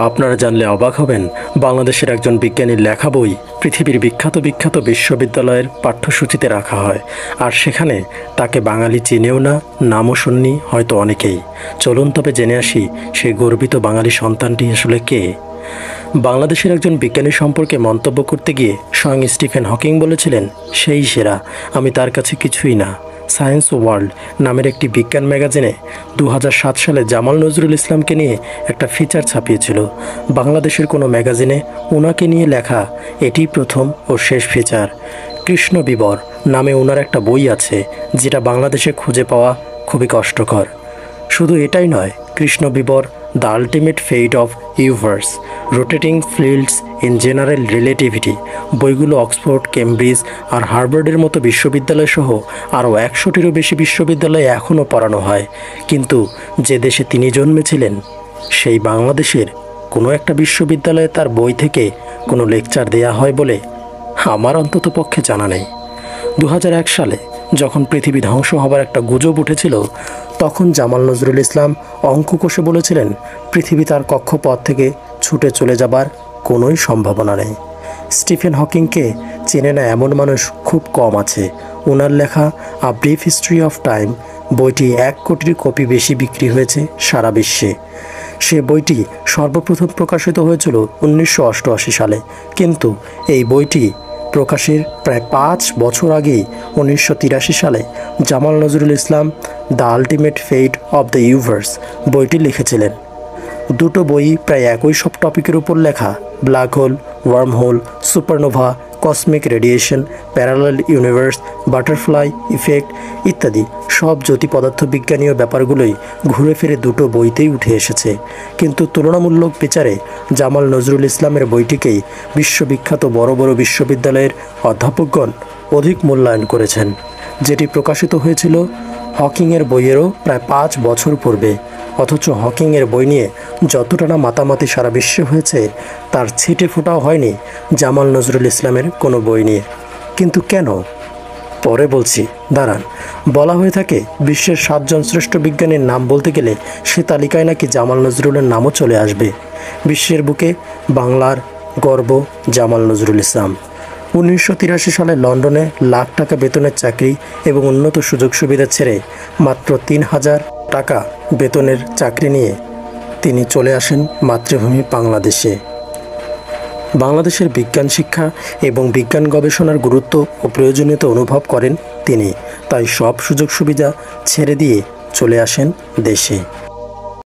আপনারা জানলে অবাক হবেন, বাংলাদেশের একজন বিজ্ঞানীর লেখা বই পৃথিবীর বিখ্যাত বিখ্যাত বিশ্ববিদ্যালয়ের পাঠ্যসূচিতে রাখা হয়, আর সেখানে তাকে বাঙালি চিনেও না, নামও শুননি হয়তো অনেকেই। চলুন তবে জেনে আসি সেই গর্বিত বাঙালি সন্তানটি আসলে কে। বাংলাদেশের একজন বিজ্ঞানী সম্পর্কে মন্তব্য করতে গিয়ে স্বয়ং স্টিফেন হকিং বলেছিলেন, সেই সেরা, আমি তার কাছে কিছুই না। সায়েন্স ওয়ার্ল্ড নামের একটি বিজ্ঞান ম্যাগাজিনে 2007 সালে জামাল নজরুল ইসলামকে নিয়ে একটা ফিচার ছাপিয়েছিল। বাংলাদেশের কোনো ম্যাগাজিনে ওনাকে নিয়ে লেখা এটিই প্রথম ও শেষ ফিচার। কৃষ্ণ বিবর নামে ওনার একটা বই আছে, যেটা বাংলাদেশে খুঁজে পাওয়া খুবই কষ্টকর। শুধু এটাই নয়, কৃষ্ণ বিবর, the ultimate fate of universe, rotating fields in general relativity বইগুলো অক্সফোর্ড, কেমব্রিজ আর হার্ভার্ডের মতো বিশ্ববিদ্যালয় সহ আরও 100টিরও বেশি বিশ্ববিদ্যালয়ে এখনও পড়ানো হয়। কিন্তু যে দেশে তিনি জন্মেছিলেন, সেই বাংলাদেশের কোনো একটা বিশ্ববিদ্যালয়ে তার বই থেকে কোনো লেকচার দেয়া হয় বলে আমার অন্তত পক্ষে জানা নেই। 2001 সালে যখন পৃথিবী ধ্বংস হবার একটা গুজব উঠেছিল, তখন জামাল নজরুল ইসলাম অঙ্ক কষে বলেছিলেন, পৃথিবী তার কক্ষপথ থেকে ছুটে চলে যাবার কোনোই সম্ভাবনা নেই। স্টিফেন হকিংকে চেনে না এমন মানুষ খুব কম আছে। ওনার লেখা a brief history of time বইটি 1 কোটির কপি বেশি বিক্রি হয়েছে সারা বিশ্বে। সে বইটি সর্বপ্রথম প্রকাশিত হয়েছিল 1988 সালে, কিন্তু এই বইটি প্রকাশের প্রায় 5 বছর আগেই 1983 সালে Jamal Nazrul Islam the ultimate fate of the universe বইটি লিখেছিলেন। দুটো বই প্রায় একই সব টপিকের উপর লেখা, black hole, worm hole, supernova, cosmic radiation, parallel universe, butterfly effect ইত্যাদি সব জ্যোতি পদার্থবিজ্ঞানীয় ব্যাপারগুলোই ঘুরে ফিরে দুটো বইতেই উঠে এসেছে। কিন্তু তুলনামূলক বিচারে জামাল নজরুল ইসলামের বইটিকেই বিশ্ববিখ্যাত বড় বড় বিশ্ববিদ্যালয়ের অধ্যাপকগণ অধিক মূল্যায়ন করেছেন, যেটি প্রকাশিত হয়েছিল হকিংয়ের বইয়েরও প্রায় 5 বছর পূর্বে। অথচ হকিংয়ের বই নিয়ে যতটা না মাতামাতি সারা বিশ্বে হয়েছে, তার ছিটে ফোটাও হয়নি জামাল নজরুল ইসলামের কোনো বই নিয়ে। কিন্তু কেন? পরে বলছি, দাঁড়ান। বলা হয়ে থাকে বিশ্বের 7 জন শ্রেষ্ঠ বিজ্ঞানীর নাম বলতে গেলে সে তালিকায় নাকি জামাল নজরুলের নামও চলে আসবে। বিশ্বের বুকে বাংলার গর্ব জামাল নজরুল ইসলাম। 1983 সালে লন্ডনে লাখ টাকা বেতনের চাকরি এবং উন্নত সুযোগ সুবিধা ছেড়ে মাত্র 3000 টাকা বেতনের চাকরি নিয়ে তিনি চলে আসেন মাতৃভূমি বাংলাদেশে। বাংলাদেশের বিজ্ঞান শিক্ষা এবং বিজ্ঞান গবেষণার গুরুত্ব ও প্রয়োজনীয়তা অনুভব করেন তিনি, তাই সব সুযোগ সুবিধা ছেড়ে দিয়ে চলে আসেন দেশে।